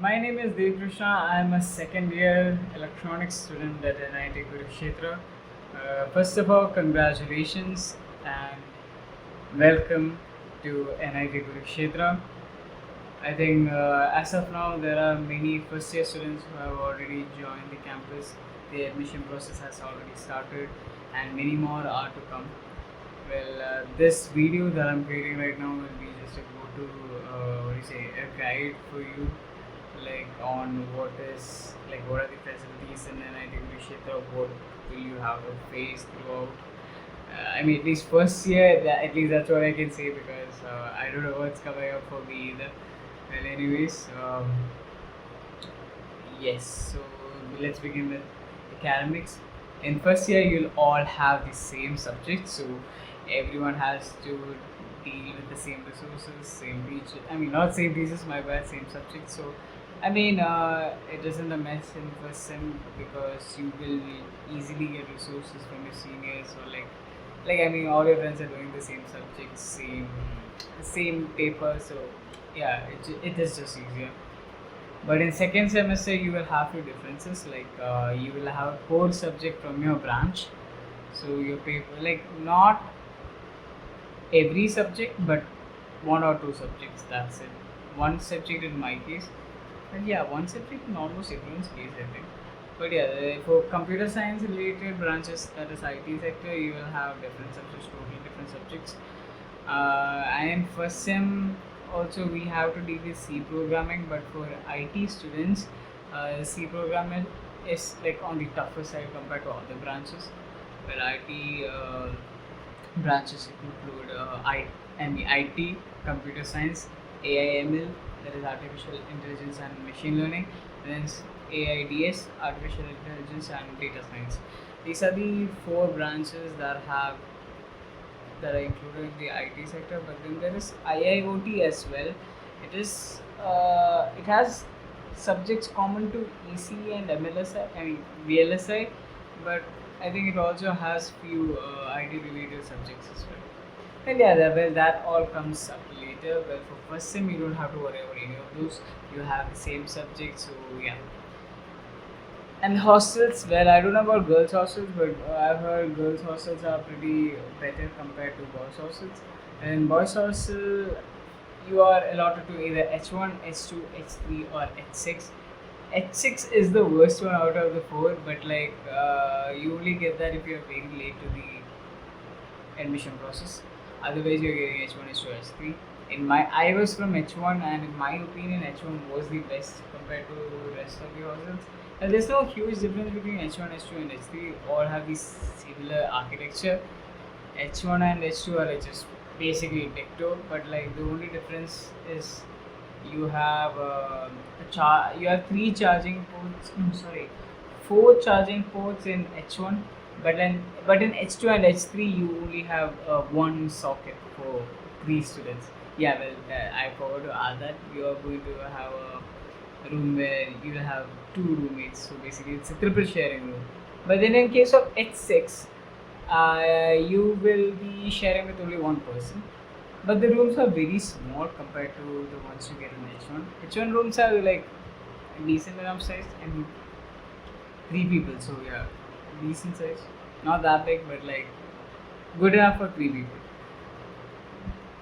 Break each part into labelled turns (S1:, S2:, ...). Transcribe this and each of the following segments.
S1: My name is Kurukshetra. I am a second year electronics student at NIT Kurukshetra. First of all, congratulations and welcome to NIT Kurukshetra. I think as of now, there are many first year students who have already joined the campus. The admission process has already started, and many more are to come. This video that I'm creating right now will be just a go to, what do you say, a guide for you, like on what are the facilities in NIT Kurukshetra, what will you have to face throughout. I mean, at least first year, at least that's what I can say because I don't know what's coming up for me either. Well, anyways, yes. So let's begin with academics. In first year, you'll all have the same subject, so everyone has to deal with the same resources, same teacher. I mean, not same teachers, my bad, same subject. So, I mean, it isn't a mess in first sem because you will easily get resources from your seniors or like I mean, all your friends are doing the same subject, same paper. So, yeah, it is just easier. But in second semester, you will have few differences. Like you will have a core subject from your branch. So your paper, like not every subject, but one or two subjects. That's it. One subject in my case, and yeah, one subject in almost everyone's case, I think. But yeah, for computer science related branches, that is IT sector, you will have different subjects, totally different subjects. And in first sem also we have to deal with C programming, but for IT students, C programming is like on the tougher side compared to other branches. Well, IT branches include IT, computer science, AIML, that is artificial intelligence and machine learning, and then AIDS, artificial intelligence and data science. These are the four branches that are included in the IT sector. But then there is IIoT as well. It has subjects common to EC and MLSI, I mean VLSI, but I think it also has few IT related subjects as well. And yeah, that all comes up later. Well, for first sem, you don't have to worry about any of those. You have the same subject, so yeah. And hostels, well, I don't know about girls' hostels, but I've heard girls' hostels are pretty better compared to boys' hostels. And in boys' hostel, you are allotted to either H1, H2, H3, or H6. H6 is the worst one out of the four, but like you only get that if you're very late to the admission process. Otherwise, you're getting H1, H2, H3. I was from H1, and in my opinion, H1 was the best compared to the rest of the hostels. And there's no huge difference between H1, H2, and H3. All have this similar architecture. H1 and H2 are like just basically dicto, but like the only difference is you have you have three charging ports. No, sorry, four charging ports in H1, but in H2 and H3 you only have one socket for three students. Yeah, well, I forgot to add that you are going to have a room where you will have two roommates. So basically, it's a triple sharing room. But then in case of H6, you will be sharing with only one person. But the rooms are very small compared to the ones you get in H1. H1 rooms are like decent enough size and three people. So yeah, decent size. Not that big, but like good enough for three people.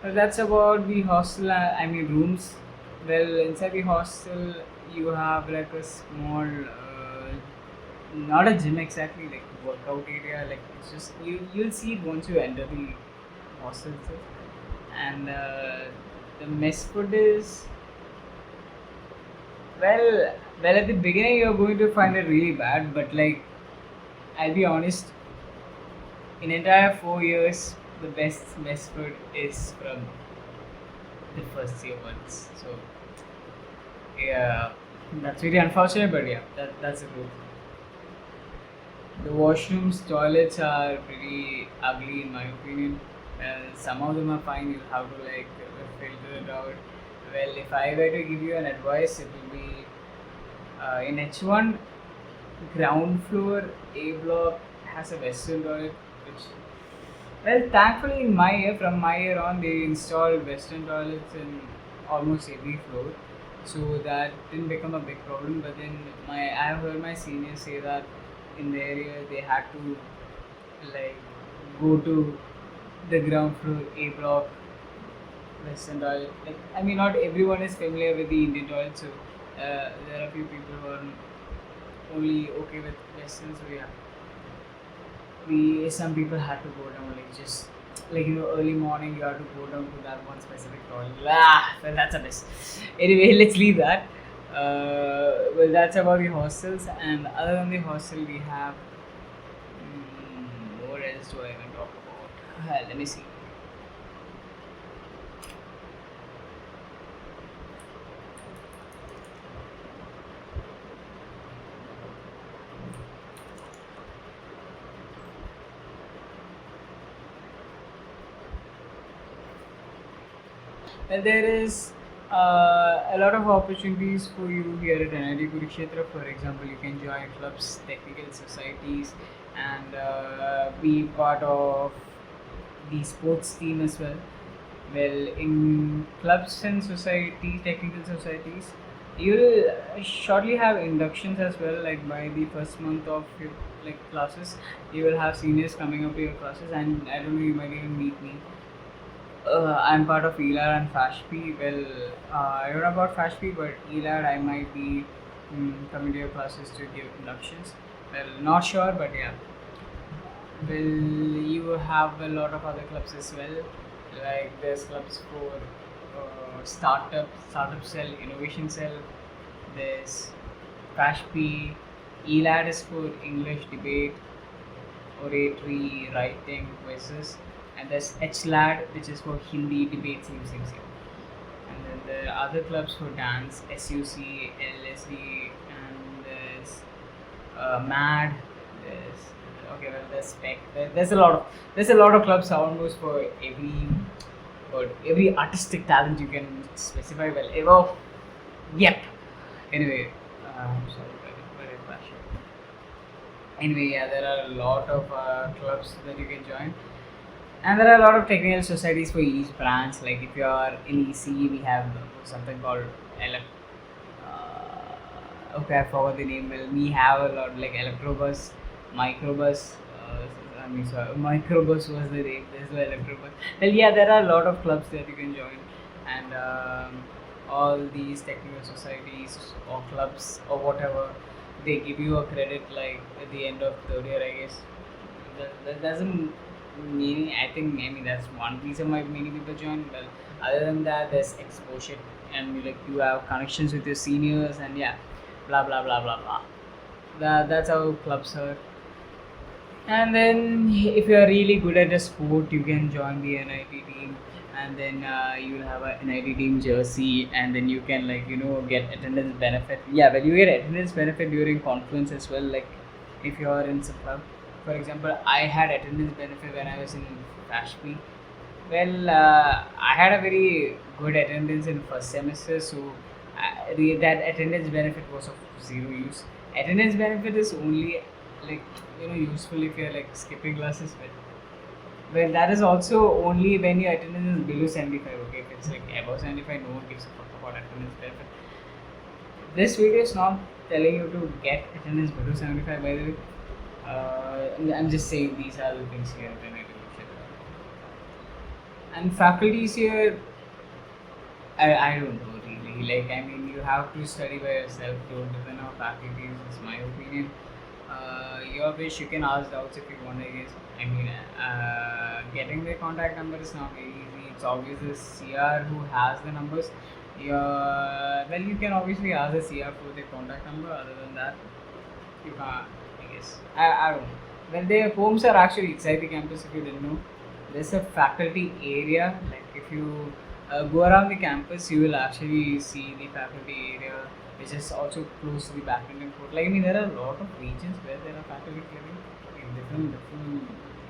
S1: That's about the hostel. I mean rooms. Well, inside the hostel, you have like a small, not a gym exactly, like workout area. Like it's just you'll see it once you enter the hostel itself. And the mess food is well at the beginning you're going to find it really bad, but like I'll be honest, in entire 4 years, the best mess food is from the first year ones. So yeah, that's really unfortunate, but yeah, that's the truth. The washrooms, toilets are pretty ugly in my opinion. Some of them are fine. You have to like filter it out. Well, if I were to give you an advice, it will be in H1 ground floor A block has a western toilet, which well, thankfully in my year, from my year on, they installed western toilets in almost every floor. so that didn't become a big problem. But then I have heard my seniors say that in the area they had to like go to the ground floor A block Western toilet. Like I mean, not everyone is familiar with the Indian toilet, so there are a few people who are only okay with Western. So yeah, we some people had to go down like just like early morning you have to go down to that one specific toilet. Well that's a mess. Anyway, let's leave that. Well, that's about the hostels, and other than the hostel, we have what else do I even talk about? Let me see. Well, there is a lot of opportunities for you here at NIT Kurukshetra. For example, you can join clubs, technical societies, and be part of the sports team as well. Well, in clubs and societies, technical societies, you'll shortly have inductions as well. Like by the first month of your like classes, you will have seniors coming up to your classes, and I don't know, you might even meet me. I'm part of ELAD and FASHP. Well, I don't know about FASHP, but ELAD I might be coming to your classes to give inductions. Well, not sure, but yeah. Well, you have a lot of other clubs as well. Like there's clubs for startup cell, innovation cell. There's FASHP. ELAD is for English debate, oratory, writing, quizzes, and there's HLAD, which is for Hindi debate, same. And then there are other clubs for dance, SUC, LSD, and there's MAD. There's okay, well, there's Spec. There's a lot of clubs almost for every artistic talent you can specify. Well, yep. Anyway, sorry, very flash. Anyway, yeah, there are a lot of clubs that you can join, and there are a lot of technical societies for each branch. Like if you are in EC, we have something called okay, I forgot the name. Well, we have a lot like Electrobus, Microbus. I mean, sorry, Microbus was the name. There's no Electrobus. Well, yeah, there are a lot of clubs that you can join, and all these technical societies or clubs or whatever, they give you a credit like at the end of third year, I guess. That doesn't mean I mean that's one reason why many people join. Well, other than that, there's exposure and like you have connections with your seniors and yeah, blah blah blah blah blah. That's how clubs are. And then if you are really good at a sport, you can join the NIT team, and then you'll have a NIT team jersey, and then you can like get attendance benefit. Yeah, well you get attendance benefit during conference as well. Like if you are in some club, for example, I had attendance benefit when I was in FASHP. Well, I had a very good attendance in first semester, so that attendance benefit was of zero use. Attendance benefit is only like useful if you're like skipping classes, but that is also only when your attendance is below 75. Okay, if it's like above 75, no one gives a fuck about attendance benefit. This video is not telling you to get attendance below 75. By the way, I'm just saying these are the things here that I need to check. And faculties here, I don't know really. Like, I mean, you have to study by yourself. Don't depend on faculties. Is my opinion. Your wish. You can ask doubts if you want. I guess. I mean, getting their contact number is not very easy. It's always the CR who has the numbers. Well, you can obviously ask the CR for their contact number. Other than that, you can't. I guess. I don't know. Well, their homes are actually inside the campus. If you didn't know, there's a faculty area. Like if you go around the campus, you will actually see the faculty area, which is also close to the badminton court. Like I mean, there are a lot of regions where there are faculty living in different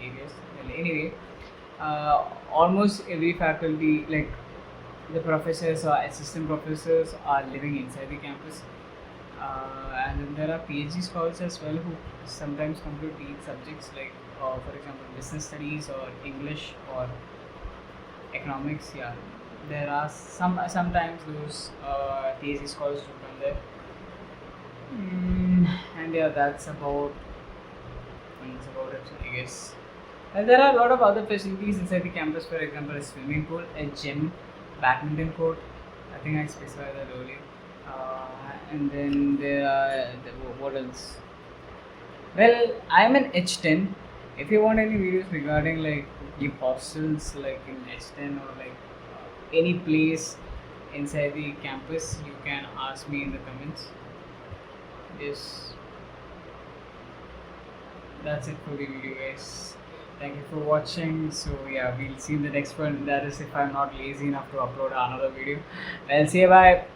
S1: areas. Well, anyway, almost every faculty, like the professors or assistant professors, are living inside the campus. And then there are PhD scholars as well who sometimes come to teach subjects like, for example, business studies or English or economics. Yeah, There are sometimes those TAC scholars do come there. And yeah, that's about it, I guess. And there are a lot of other facilities inside the campus. For example, a swimming pool, a gym, badminton court. I think I specified that earlier. And then there are what else? Well, I'm in H10. If you want any videos regarding like the hostels, like in H10 or like any place inside the campus, you can ask me in the comments. Yes, that's it for the video, guys. Thank you for watching. So yeah, we'll see in the next one. That is if I'm not lazy enough to upload another video. Well, see you. Bye.